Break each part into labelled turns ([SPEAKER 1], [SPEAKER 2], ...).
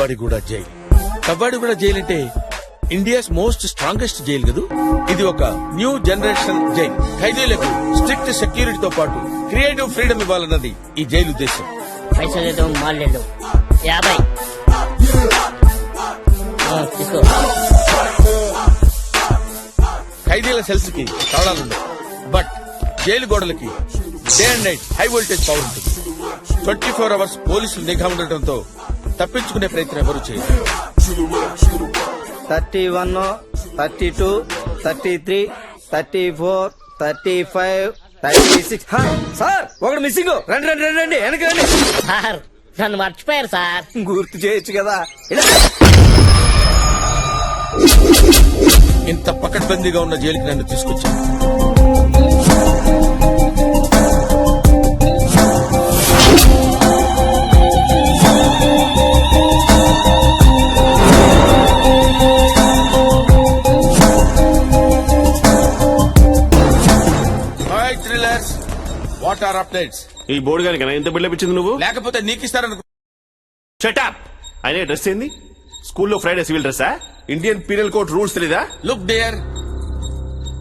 [SPEAKER 1] Kavadiguda jail. Kavadiguda jail అంటే India's most strongest jail కదూ. ఇది ఒక న్యూ జనరేషన్ జైల్. ఖైదీలకు స్ట్రిక్ట్ సెక్యూరిటీతో పాటు క్రియేటివ్ ఫ్రీడమ్ ఇవ్వాలన్నది ఈ జైలు ఉద్దేశం.
[SPEAKER 2] పైసలు మాలేడు 50 తీసుకో.
[SPEAKER 1] ఖైదీల సెల్స్ కి తాళాలుండవు, బట్ జైలు గోడలకి day and night high voltage power ఉంటుంది. 24 అవర్స్ పోలీసులు నిఘా ఉండటంతో తప్పించుకునే ప్రయత్నం ఎవరు చేయరు.
[SPEAKER 3] 31, 32, 33, 34, 35, 36. సార్ ఒకటి మిస్సింగ్. రండి రండి రండి రండి వెనక రండి.
[SPEAKER 2] సార్ నన్ను మర్చిపోయారు సార్.
[SPEAKER 3] గుర్తు చేయొచ్చు కదా.
[SPEAKER 1] ఇంత పకడ్బందీగా ఉన్న జైలుకి నన్ను తీసుకొచ్చాను. What are updates?
[SPEAKER 4] ఈ బోర్డు గారికి ఎంత బిల్డప్ ఇచ్చింది నువ్వు?
[SPEAKER 1] లేకపోతే నీకు ఇస్తారనుకో.
[SPEAKER 4] షటప్. ఆయన డ్రెస్ ఏంది? స్కూల్లో ఫ్రైడే సివిల్ డ్రెస్సా? ఇండియన్ పీనల్ కోడ్ రూల్స్ తెలీదా?
[SPEAKER 1] లుక్ డియర్,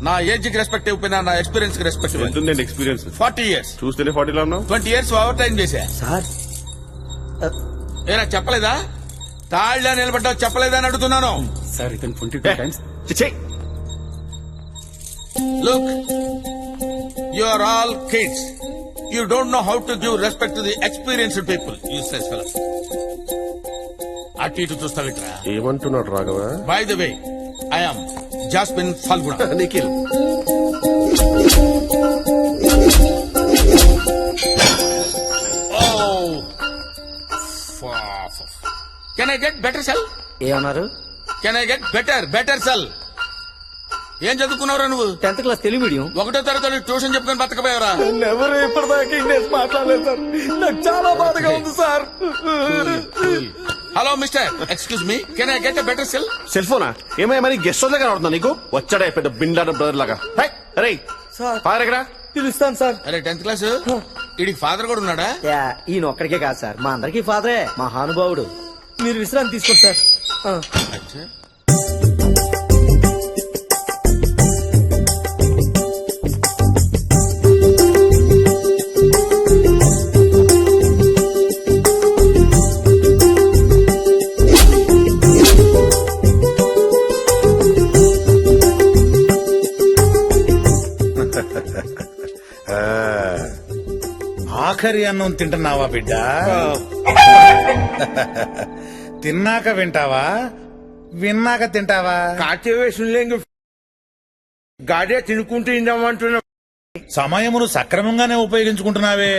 [SPEAKER 1] నా ఏజ్ కి రెస్పెక్ట్ ఇవ్వకపోయినా నా ఎక్స్పీరియన్స్ కి రెస్పెక్ట్ ఇవ్వండి.
[SPEAKER 4] ఎంతుందండి ఎక్స్పీరియన్స్?
[SPEAKER 1] 40 years.
[SPEAKER 4] చూస్తేనే 40 లో ఉన్నావు.
[SPEAKER 1] 20 years ఓవర్ టైం చేశా.
[SPEAKER 3] సార్
[SPEAKER 1] ఏనా చెప్పలేదా? తాళ్ళ నిలబడ్డావు చెప్పలేదా అని అడుగుతున్నాను.
[SPEAKER 5] సార్ ఇతను 22 times.
[SPEAKER 1] Look, you are all kids. You don't know how to give respect to the experienced people. Useless fellow. అటు ఇటు చూస్తావిట్రా.
[SPEAKER 4] ఏమంటున్నాడు Raghava?
[SPEAKER 1] By the way, I am Jasmine Falguna.
[SPEAKER 4] Nikhil.
[SPEAKER 1] Oh. Can I get better cell?
[SPEAKER 3] ఏమన్నారు?
[SPEAKER 1] Can I get better cell? ఏం చదువుకున్నావురా నువ్వు?
[SPEAKER 3] 10th class Telugu medium.
[SPEAKER 1] 1వ తరగతి tuition చెప్పుకొని బతకపోయావరా?
[SPEAKER 3] ఎవరు ఇప్పటిదాకా ఇంగ్లీష్ మాట్లాడలేదు సార్. నాకు చాలా బాధగా ఉంది sir.
[SPEAKER 1] Hello mister, excuse me, can I get a better cell?
[SPEAKER 4] Cell ఫోనా? ఏమయ్య మరి గెస్ట్ హౌస్ దగ్గర అవుతుందా నీకు? వచ్చాడా పెద్ద బిండాన బ్రదర్ లాగా. అరే
[SPEAKER 3] సార్
[SPEAKER 4] ఫాదర్ ఎక్కడ?
[SPEAKER 3] పిలుస్తాను సార్.
[SPEAKER 1] అరే 10th క్లాస్ ఇడికి ఫాదర్ కూడా ఉన్నాడా?
[SPEAKER 3] ఈయన ఒక్కడికే కాదు సార్, మా అందరికీ ఫాదరే. మహానుభావుడు. మీరు విశ్రాంతి తీసుకోండి సార్.
[SPEAKER 6] ఆఖరి అన్నం తింటున్నావా బిడ్డ? తిన్నాక వింటావా, విన్నాక తింటావా?
[SPEAKER 5] గాడే తినుకుంటూ ఇందామంటున్నా.
[SPEAKER 6] సమయమును సక్రమంగానే ఉపయోగించుకుంటున్నావే.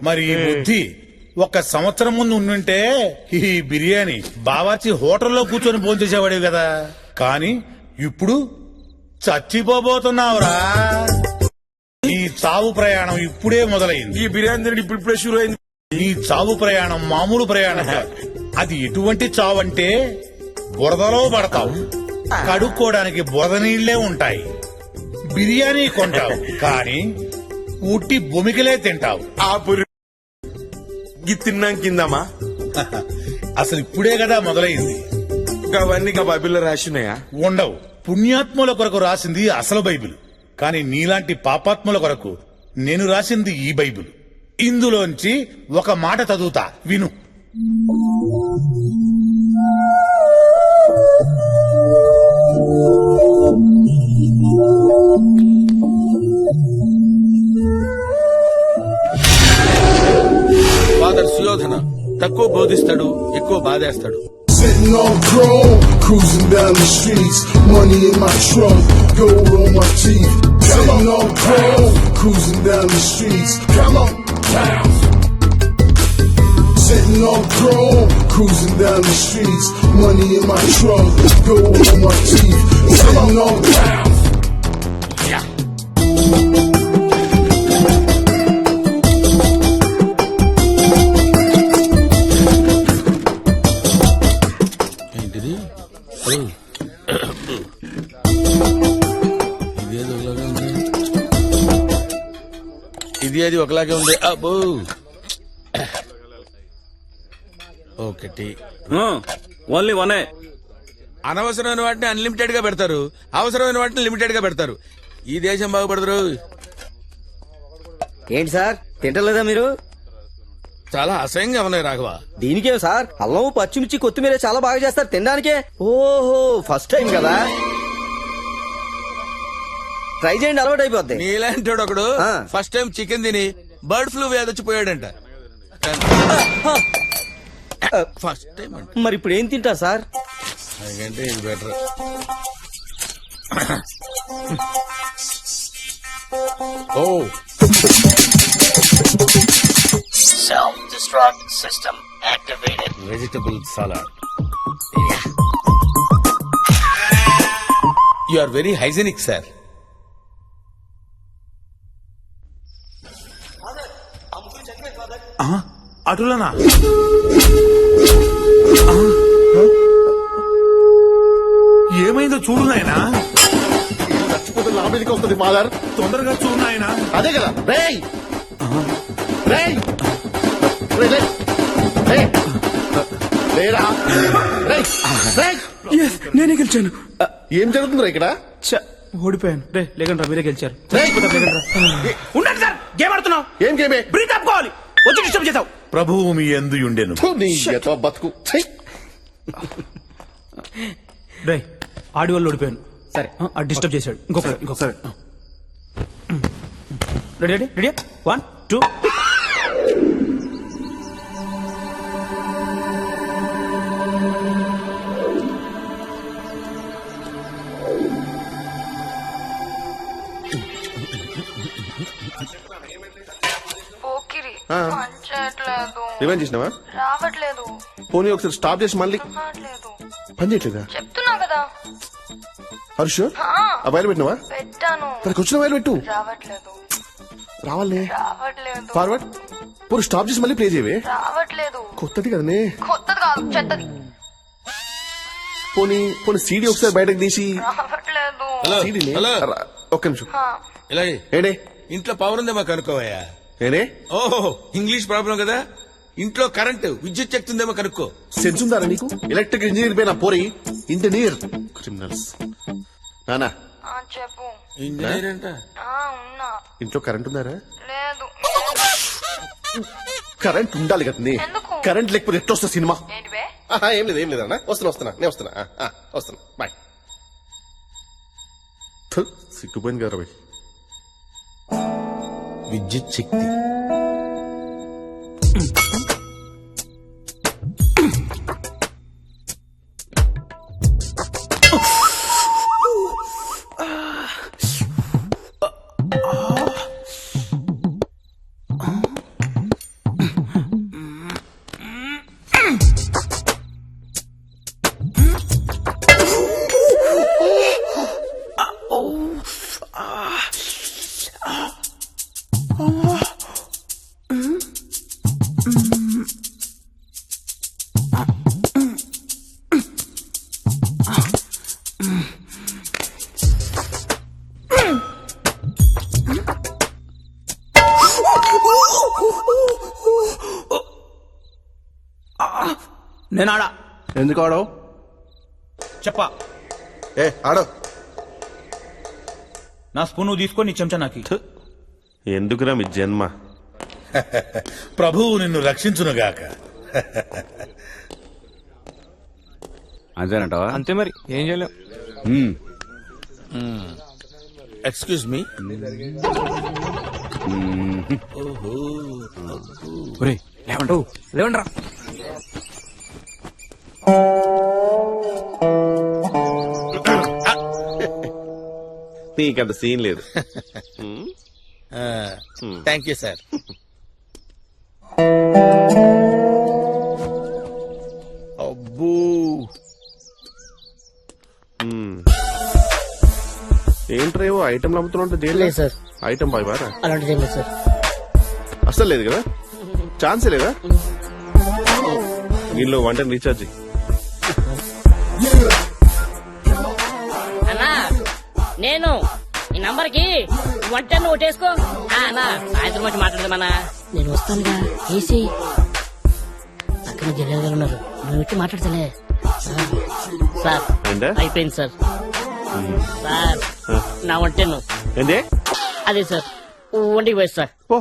[SPEAKER 6] మరి ఈ బుద్ధి 1 సంవత్సరం ముందు ఉండుంటే ఈ బిర్యానీ బావార్చి హోటల్లో కూర్చొని భోంచేసేవాడివి కదా. కానీ ఇప్పుడు చచ్చిపోబోతున్నావురా. నీ చావు ప్రయాణం ఇప్పుడే మొదలైంది.
[SPEAKER 5] ఈ బిర్యానీ ఇప్పుడు షురు అయింది.
[SPEAKER 6] నీ చావు ప్రయాణం మామూలు ప్రయాణం కాదు. అది ఎటువంటి చావు అంటే బురదలో పడతావు, కడుక్కోవడానికి బురద నీళ్లే ఉంటాయి. బిర్యానీ కొంటావు కానీ ఉట్టి భూమికలే తింటావు.
[SPEAKER 5] ఆ పురి తిన్నాం కిందమా?
[SPEAKER 6] అసలు ఇప్పుడే కదా మొదలైంది.
[SPEAKER 5] అవన్నీ బైబిల్లో రాసినాయా?
[SPEAKER 6] ఉండవు. పుణ్యాత్ముల కొరకు రాసింది అసలు బైబిల్. కానీ నీలాంటి పాపాత్ముల కొరకు నేను రాసింది ఈ బైబిల్. ఇందులోంచి ఒక మాట చదువుతా, విను.
[SPEAKER 1] ఫాదర్ సుయోధన తక్కువ బోధిస్తాడు, ఎక్కువ బాధేస్తాడు.
[SPEAKER 7] Sitting on chrome, cruising down the streets, money in my trunk, gold on my teeth. Sitting on chrome, cruising down the streets, come on, bounce. Sitting on chrome, cruising down the streets, money in my trunk, gold on my teeth. Sitting on bounce.
[SPEAKER 1] Yeah. ఇది అది ఒకలాగే ఉంది. అబ్బో ఒకటి.
[SPEAKER 3] Only వనే.
[SPEAKER 1] అనవసరమైన వాటిని unlimited గా పెడతారు, అవసరమైన వాటిని లిమిటెడ్ గా పెడతారు. ఈ దేశం బాగుపడతారు.
[SPEAKER 3] ఏంటి సార్ తింటలేదా మీరు?
[SPEAKER 1] చాలా అసహ్యంగా ఉన్నాయి రాఘవ.
[SPEAKER 3] దీనికేం సార్, అల్లం పచ్చిమిర్చి కొత్తిమీర చాలా బాగా చేస్తారు తినడానికే. ఓహో ఫస్ట్ టైం కదా, ట్రై చేయండి అలవాటు అయిపోద్ది.
[SPEAKER 1] నీలాంటి ఒకడు
[SPEAKER 3] ఆ.
[SPEAKER 1] ఫస్ట్ టైం చికెన్ తిని బర్డ్ ఫ్లూ వ్యాధి వచ్చిపోయాడంట. ఫస్ట్ టైం అంట.
[SPEAKER 3] మరి ఇప్పుడు ఏం తింటారు సార్?
[SPEAKER 1] అందుకంటే ఇది బెటర్. ఓ
[SPEAKER 2] Self-destruct system activated.
[SPEAKER 1] Vegetable salad. You are very hygienic sir.
[SPEAKER 6] అటులనా? ఏమైందో చూడు నాయనా,
[SPEAKER 4] చచ్చిపోతే లాభానికి వస్తుంది ఫాదర్.
[SPEAKER 6] తొందరగా చూడు నాయనా.
[SPEAKER 4] అదే కదా రేయ్ రేయ్ రేయ్, రేయ్. రేయ్. లేరా రేయ్, రేయ్.
[SPEAKER 5] నేనే గెలిచాను.
[SPEAKER 4] ఏం జరుగుతుందిరా ఇక్కడ?
[SPEAKER 5] ఓడిపోయాను. రే లేకండి మీరే గెలిచారు.
[SPEAKER 4] రేయ్.
[SPEAKER 5] ఉండండి సార్, గేమ్ ఆడుతున్నావు.
[SPEAKER 4] ఏం గేమే?
[SPEAKER 5] బ్రీత్ ఆపుకోవాలి. వచ్చి డిస్టర్బ్ చేసావు.
[SPEAKER 6] ప్రభువు మీ యందు ఉండెను.
[SPEAKER 4] ఫు, నీ ఎతో బతుకు. ఛీ.
[SPEAKER 5] రే ఆడి వాళ్ళు ఓడిపోయాను. సరే డిస్టర్బ్ చేశాడు. ఇంకొకసారి రెడీ రెడీ 1 2.
[SPEAKER 8] పోకిరి పనిచేయట్లేదు,
[SPEAKER 4] రివెంజ్ చేసినావా?
[SPEAKER 8] రావట్లేదు,
[SPEAKER 4] పోనీ ఒకసారి స్టాప్ చేసి మళ్ళీ
[SPEAKER 8] రావట్లేదు.
[SPEAKER 4] పని చేయట్లేదా?
[SPEAKER 8] చెప్తున్నా కదా.
[SPEAKER 4] హర్ష
[SPEAKER 8] ఆ,
[SPEAKER 4] ఆ వైర్ పెట్టినావా?
[SPEAKER 8] పెట్టాను,
[SPEAKER 4] తనకు వచ్చిన వైర్ పెట్టు.
[SPEAKER 8] రావట్లేదు,
[SPEAKER 4] రావాలే.
[SPEAKER 8] రావట్లేదు,
[SPEAKER 4] ఫార్వర్డ్. పోనీ స్టాప్ చేసి మళ్ళీ ప్లే చేయవే.
[SPEAKER 8] రావట్లేదు.
[SPEAKER 4] కొత్తది కదనే.
[SPEAKER 8] కొత్తది కాదు, చెత్తది.
[SPEAKER 4] పోనీ పోనీ సీడీ ఒకసారి బయటకు తీసి
[SPEAKER 8] రావట్లేదు.
[SPEAKER 1] హలో
[SPEAKER 4] సీడీని
[SPEAKER 1] హలో,
[SPEAKER 4] ఒక్క నిమిషం.
[SPEAKER 8] ఆ,
[SPEAKER 1] ఇలాగే
[SPEAKER 4] ఏడే
[SPEAKER 1] ఇంట్లో పవర్ ఉందేమో కనుక్కోవయ్యా.
[SPEAKER 4] ఏడే
[SPEAKER 1] ఓహో ఇంగ్లీష్ ప్రాబ్లం కదా. ఇంట్లో కరెంటు విద్యుత్ శక్తి ఉందేమో కనుక్కో.
[SPEAKER 4] సెన్స్ ఉందారా నీకు? ఎలక్ట్రిక్ ఇంజనీర్ పైన పోరి ఇంజనీర్ క్రిమినల్స్. నానా
[SPEAKER 8] ఆ, చెప్పు.
[SPEAKER 1] ఇంజనీర్ అంట.
[SPEAKER 8] ఆ, ఉన్నా.
[SPEAKER 4] ఇంట్లో కరెంట్ ఉందారా?
[SPEAKER 8] లేదు.
[SPEAKER 4] కరెంట్ ఉండాలి కదా.
[SPEAKER 8] ఎందుకు?
[SPEAKER 4] కరెంట్ లేకపోతే ఎట్లా వస్తుంది సినిమా?
[SPEAKER 8] ఏంటివే?
[SPEAKER 4] ఏం లేదు ఏం లేదన్నా. వస్తున్నా నేను వస్తున్నా. వస్తున్నా బాయ్. సిగ్గుపోయింది కదా బాయ్.
[SPEAKER 1] విద్యుత్ శక్తి.
[SPEAKER 5] నేను ఆడా.
[SPEAKER 4] ఎందుకు ఆడవు?
[SPEAKER 5] చెప్పా.
[SPEAKER 4] ఆడో.
[SPEAKER 5] నా స్పూన్ నువ్వు తీసుకొని నీ చెంచా నాకి.
[SPEAKER 4] ఎందుకురా మీ జన్మ?
[SPEAKER 6] ప్రభువు నిన్ను రక్షించునుగాక.
[SPEAKER 3] అంతేనంటావా?
[SPEAKER 5] అంతే మరి ఏం చేయలేం.
[SPEAKER 1] Excuse me.
[SPEAKER 5] లేవండ్రా.
[SPEAKER 4] నీకంత సీన్ లేదు.
[SPEAKER 1] Thank you sir. అబ్బో
[SPEAKER 4] ఏంట్రేవో ఐటమ్ అమ్ముతున్నా
[SPEAKER 2] లేదు సార్,
[SPEAKER 4] ఐటమ్ బాయ్ బారా
[SPEAKER 2] అలాంటిది ఏం లేదు సార్.
[SPEAKER 4] అసలు లేదు కదా? ఛాన్సే లేదా? దీనిలో వన్ టైం రీఛార్జ్.
[SPEAKER 2] అన్నా నేను ఈ నంబర్ కి 110 ఓటేసుకో. అన్నా సాయంత్రం వచ్చి మాట్లాడదామన్నా. నేను వస్తానుగా ఏసీ. పక్కన జల్లి గారు ఉన్నారు నువ్వు వచ్చి మాట్లాడతలే సార్
[SPEAKER 4] ఏంటే?
[SPEAKER 2] అయిపోయింది సార్ సార్ నా వంటను
[SPEAKER 4] ఏంది
[SPEAKER 2] అదే సార్ వంటికి పోయి సార్
[SPEAKER 4] పో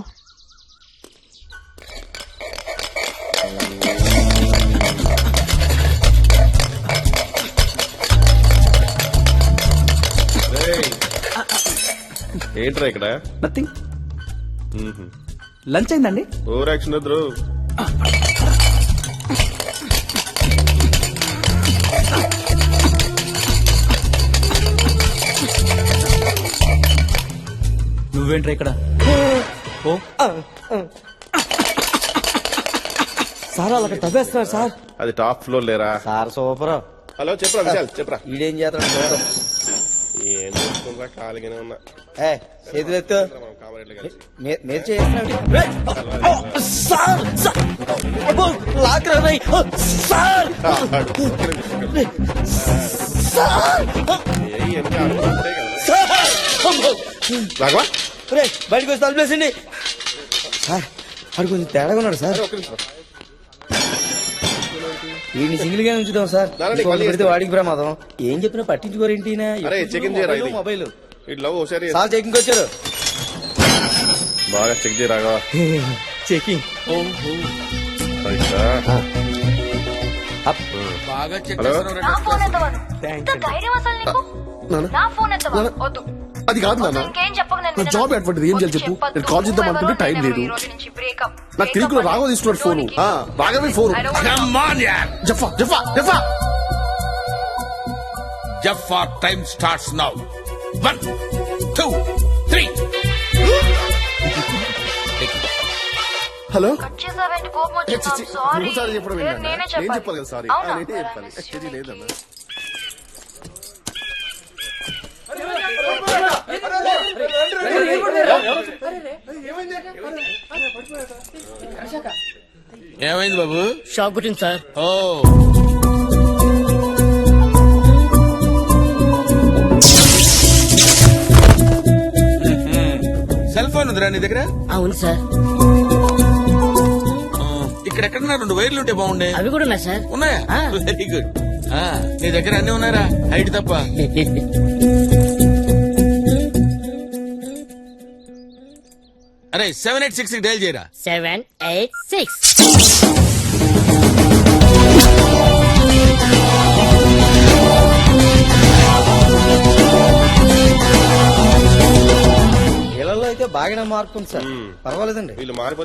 [SPEAKER 4] ఏంట్రా ఇక్కడ
[SPEAKER 5] నథింగ్ లంచ్ అయిందండి
[SPEAKER 4] ఓవర్ యాక్షన్ వద్దు
[SPEAKER 5] నువ్వేంట్రా ఇక్కడ ఓ
[SPEAKER 3] సార్ వాళ్ళు అక్కడ తవ్వేస్తున్నారు సార్.
[SPEAKER 4] అది టాప్ ఫ్లోర్ లేరా
[SPEAKER 3] సార్ సూపర్.
[SPEAKER 4] హలో చెప్పరా విశాల్ చెప్పరా
[SPEAKER 3] ఈడేం చేస్తాడు చూద్దాం.
[SPEAKER 4] ఏం చేసుకుంటా ఖాళీగానే ఉన్నా
[SPEAKER 3] ఏ చేతులు ఎత్తు.
[SPEAKER 4] మనం కామరేట్లు కలిసి
[SPEAKER 3] మీరు చేస్తున్నాడు సార్. అబ్బో, లాక్రా రేయ్. సార్ సార్
[SPEAKER 4] రాఘవా
[SPEAKER 3] రేయ్, బయటకు వచ్చి తలుపేసిండి సార్. వాడు కొంచెం తేడాగా ఉన్నాడు సార్.
[SPEAKER 4] ఒక్క నిమిషం
[SPEAKER 3] వీడిని సింగిల్ గా ఉంచుదాం సార్.
[SPEAKER 4] నాన్న, నీకు
[SPEAKER 3] ఇంకొకటి
[SPEAKER 4] మళ్ళీ
[SPEAKER 3] పెడితే వాడికి ప్రమాదం. ఏం చెప్పినా పట్టించుకోరేంటి ఈయన?
[SPEAKER 4] అరే, చెక్-ఇన్ చేయరా ఇది?
[SPEAKER 3] మొబైల్
[SPEAKER 4] ఇట్లా ఒకసారి
[SPEAKER 3] సార్ చెకింగ్ వచ్చారు.
[SPEAKER 4] బాగా చెక్ చేయ రాఘవా
[SPEAKER 3] చెకింగ్
[SPEAKER 1] బాగా చెక్
[SPEAKER 4] హలో?
[SPEAKER 1] చేస్తున్నావు
[SPEAKER 8] నా
[SPEAKER 1] రా.
[SPEAKER 8] ఫోన్ ఎత్తవను ఇంత ధైర్యం అసలు నీకు నా ఫోన్ ఎత్తవను వద్దు
[SPEAKER 9] అది కాదు నాన్న.
[SPEAKER 8] ఇంకేం చెప్పకు నేను
[SPEAKER 9] నా జాబ్ అటువంటిది, ఏం చేయాలి చెప్పు? నేను కాల్ చేద్దాం అనుకుంటే టైం లేదు. నాకు తిరిగి రాఘవ తీసుకున్నాడు ఫోను. రాఘవే ఫోను.
[SPEAKER 1] Come on, yaar.
[SPEAKER 9] జఫా జఫా జఫా
[SPEAKER 1] Jaffa time starts now. 1, 2, 3.
[SPEAKER 9] Hello
[SPEAKER 8] చేసావేంటి కోపం
[SPEAKER 9] ఏ, చిచ్చి,
[SPEAKER 8] వచ్చిందా సారీ
[SPEAKER 9] నువ్వు సారీ చెప్పడం ఏంటన్నా?
[SPEAKER 8] నేనే
[SPEAKER 9] నేను చెప్పాలి కదా సారీ.
[SPEAKER 8] అవునా?
[SPEAKER 9] నేనే చెప్పాలి. ఇది లేదన్నా.
[SPEAKER 1] ఏమైంది బాబు?
[SPEAKER 2] షాక్ కొట్టింది సార్
[SPEAKER 1] ఓ సెల్ ఫోన్ ఉందిరా నీ దగ్గర?
[SPEAKER 2] అవును సార్
[SPEAKER 1] ఇక్కడ ఎక్కడన్నా 2 వైర్లు ఉంటే బాగుండే.
[SPEAKER 2] అవి కూడా ఉన్నాయి సార్
[SPEAKER 1] ఉన్నాయా?
[SPEAKER 2] ఆ.
[SPEAKER 1] Very good. నీ దగ్గర అన్ని ఉన్నారా? హైట్ తప్ప. అరే 786 డైల్ చేయరా.
[SPEAKER 2] 786
[SPEAKER 3] వీళ్ళలో అయితే బాగానే మార్పు ఉంది సార్. పర్వాలేదండి.
[SPEAKER 4] వీళ్ళు మారిపోతే